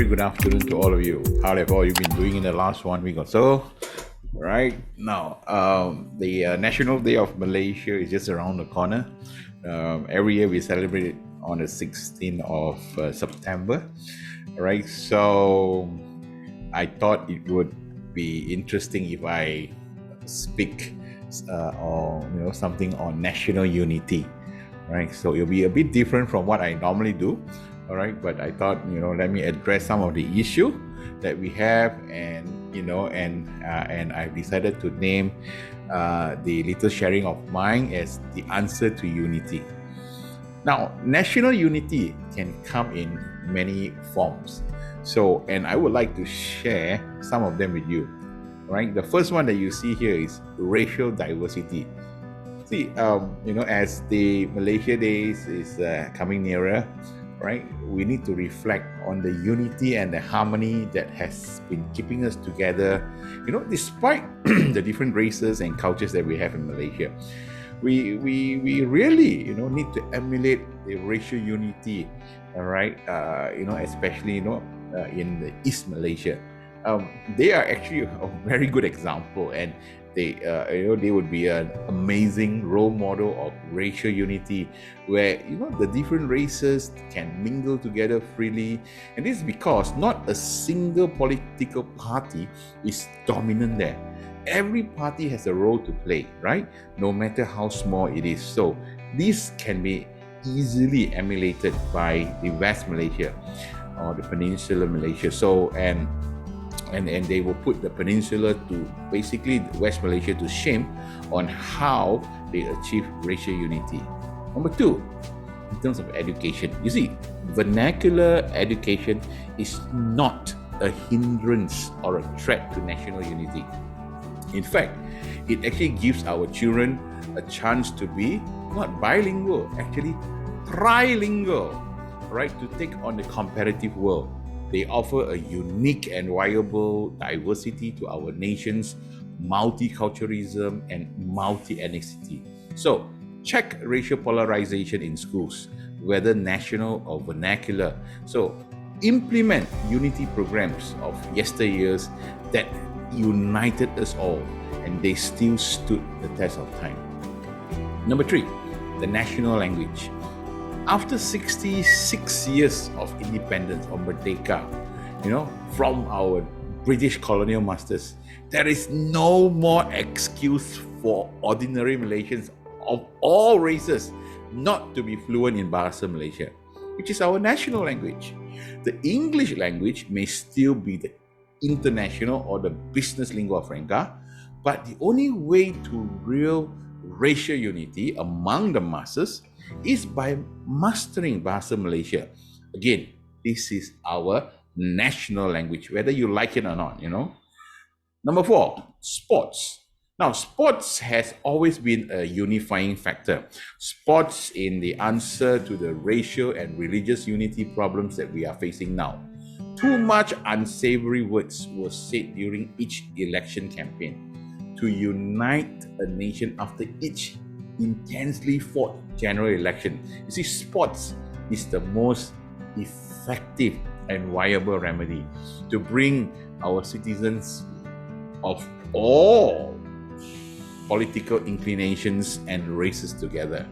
very good afternoon to all of you. How have all you been doing in the last 1 week or so? Right now, the National Day of Malaysia is just around the corner. Every year we celebrate it on the 16th of September. Right, so I thought it would be interesting if I speak or something on national unity. Right, so it'll be a bit different from what I normally do. All right, but I thought let me address some of the issue that we have, and and I've decided to name the little sharing of mine as the answer to unity. Now, national unity can come in many forms. So, and I would like to share some of them with you. Right, the first one that you see here is racial diversity. See, as the Malaysia Days is coming nearer, right, we need to reflect on the unity and the harmony that has been keeping us together, despite the different races and cultures that we have in Malaysia. We really, need to emulate the racial unity, all right, especially, in the East Malaysia. They are actually a very good example, and they would be an amazing role model of racial unity, where the different races can mingle together freely. And this is because not a single political party is dominant there. Every party has a role to play, right? No matter how small it is. So this can be easily emulated by the West Malaysia or the Peninsular Malaysia. So and they will put the peninsula to basically West Malaysia to shame on how they achieve racial unity. Number two, in terms of education, you see, vernacular education is not a hindrance or a threat to national unity. In fact, it actually gives our children a chance to be not bilingual, actually trilingual, right, to take on the competitive world. They offer a unique and viable diversity to our nation's multiculturalism and multi-ethnicity. So, check racial polarization in schools, whether national or vernacular. So, implement unity programs of yesteryears that united us all, and they still stood the test of time. Number three, the national language. After 66 years of independence or Merdeka, from our British colonial masters, there is no more excuse for ordinary Malaysians of all races not to be fluent in Bahasa Malaysia, which is our national language. The English language may still be the international or the business lingua franca, but the only way to real racial unity among the masses is by mastering Bahasa Malaysia. Again, this is our national language, whether you like it or not, Number four, sports. Now, sports has always been a unifying factor. Sports in the answer to the racial and religious unity problems that we are facing now. Too much unsavory words were said during each election campaign to unite a nation after each intensely fought general election. You see, sports is the most effective and viable remedy to bring our citizens of all political inclinations and races together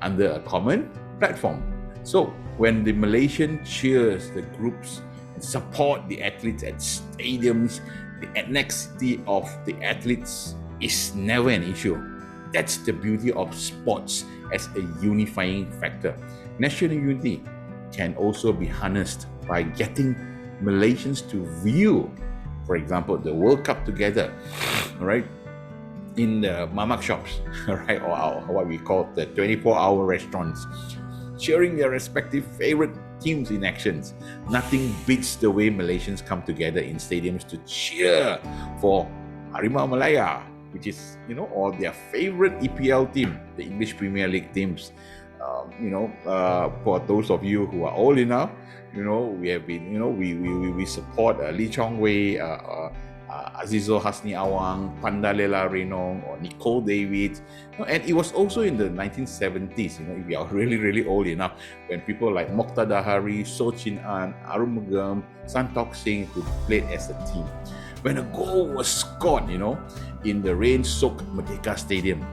under a common platform. So when the Malaysian cheers the groups and support the athletes at stadiums, the ethnicity of the athletes is never an issue. That's the beauty of sports as a unifying factor. National unity can also be harnessed by getting Malaysians to view, for example, the World Cup together, right, in the mamak shops, right, or what we call the 24-hour restaurants, cheering their respective favorite teams in actions. Nothing beats the way Malaysians come together in stadiums to cheer for Harimau Malaya, which is, or their favorite EPL team, the English Premier League teams. For those of you who are old enough, we have been, we support Lee Chong Wei, Azizo Hasni Awang, Pandalela Renong, or Nicole David. And it was also in the 1970s, if you are really, really old enough, when people like Mokhtar Dahari, So Chin An, Arumugam, Santokh Singh, who played as a team. When a goal was scored, in the rain-soaked Merdeka Stadium,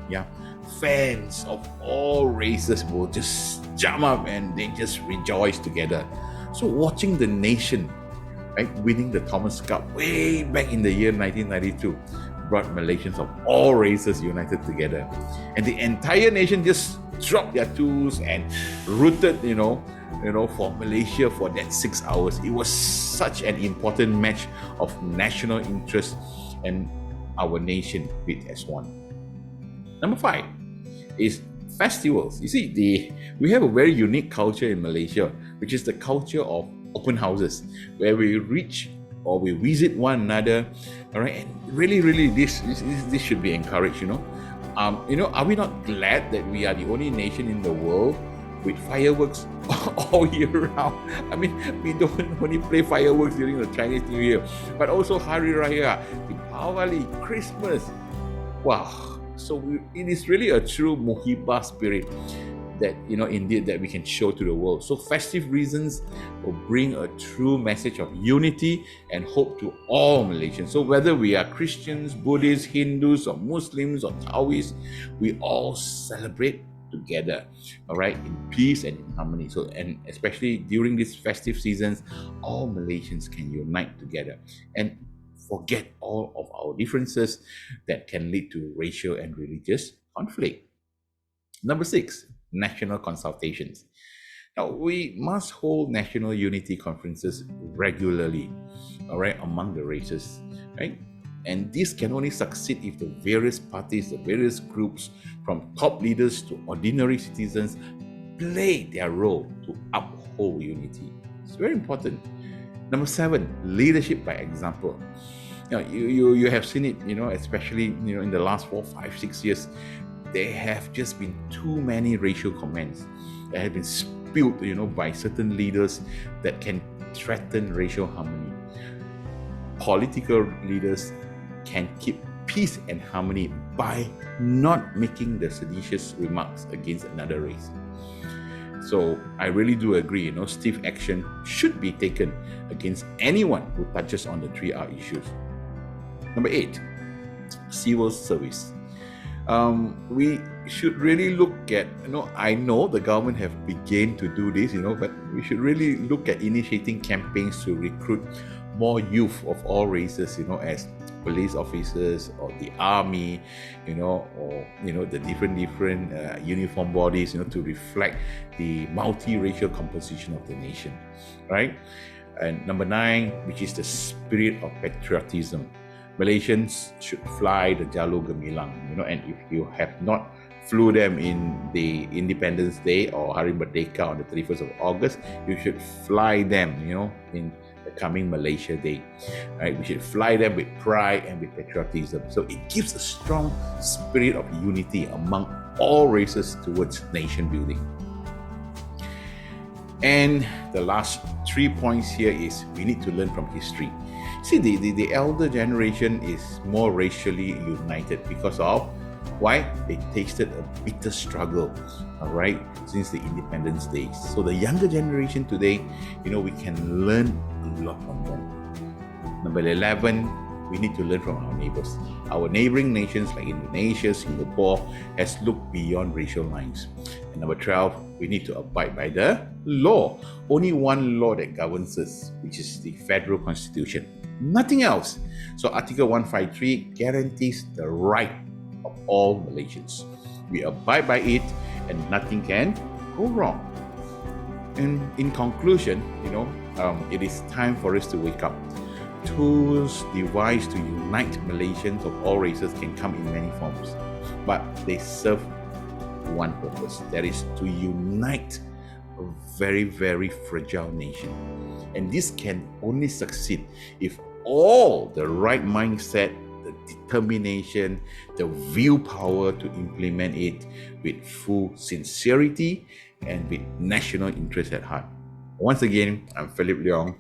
fans of all races will just jump up and they just rejoice together. So watching the nation, right, winning the Thomas Cup way back in the year 1992 brought Malaysians of all races united together. And the entire nation just dropped their tools and rooted, for Malaysia for that 6 hours. It was such an important match of national interest, and our nation beat as one. Number 5 is festivals. You see, we have a very unique culture in Malaysia, which is the culture of open houses, where we reach or we visit one another. All right, and really, this should be encouraged. Are we not glad that we are the only nation in the world with fireworks all year round? I mean, we don't only play fireworks during the Chinese New Year, but also Hari Raya, Diwali, Christmas. Wow! So it is really a true muhibah spirit that, indeed, that we can show to the world. So festive reasons will bring a true message of unity and hope to all Malaysians. So whether we are Christians, Buddhists, Hindus, or Muslims, or Taoists, we all celebrate together, all right, in peace and in harmony. So, and especially during these festive seasons, all Malaysians can unite together and forget all of our differences that can lead to racial and religious conflict. Number 6, national consultations. Now, we must hold national unity conferences regularly, all right, among the races, right? And this can only succeed if the various parties, the various groups, from top leaders to ordinary citizens, play their role to uphold unity. It's very important. Number 7, leadership by example. Now, you have seen it, especially, in the last 4, 5, 6 years, there have just been too many racial comments that have been spilled, by certain leaders that can threaten racial harmony. Political leaders can keep peace and harmony by not making the seditious remarks against another race. So I really do agree, stiff action should be taken against anyone who touches on the 3R issues. Number 8, civil service. We should really look at, I know the government have begun to do this, but we should really look at initiating campaigns to recruit more youth of all races, as police officers or the army, or the different uniform bodies, to reflect the multiracial composition of the nation, right? And number 9, which is the spirit of patriotism. Malaysians should fly the Jalur Gemilang, and if you have not flew them in the Independence Day or Hari Merdeka on the 31st of August, you should fly them, in the coming Malaysia Day, right? We should fly them with pride and with patriotism. So it gives a strong spirit of unity among all races towards nation building. And the last 3 points here is we need to learn from history. See, the elder generation is more racially united because of why? They tasted a bitter struggle, all right, since the independence days. So the younger generation today, we can learn a lot from them. Number 11, we need to learn from our neighbors. Our neighboring nations like Indonesia, Singapore has looked beyond racial lines. And number 12, we need to abide by the law. Only one law that governs us, which is the Federal Constitution. Nothing else. So Article 153 guarantees the right of all Malaysians. We abide by it and nothing can go wrong. And in conclusion, it is time for us to wake up. Tools devised to unite Malaysians of all races can come in many forms, but they serve one purpose, that is to unite a very, very fragile nation. And this can only succeed if all the right mindset, the determination, the willpower to implement it with full sincerity and with national interest at heart. Once again, I'm Philip Leong.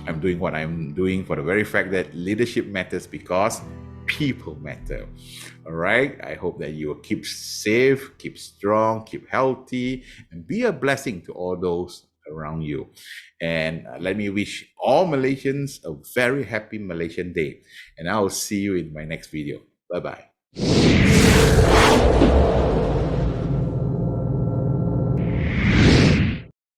I'm doing what I'm doing for the very fact that leadership matters because people matter. All right. I hope that you will keep safe, keep strong, keep healthy, and be a blessing to all those around you. And let me wish all Malaysians a very happy Malaysian Day. And I will see you in my next video. Bye bye.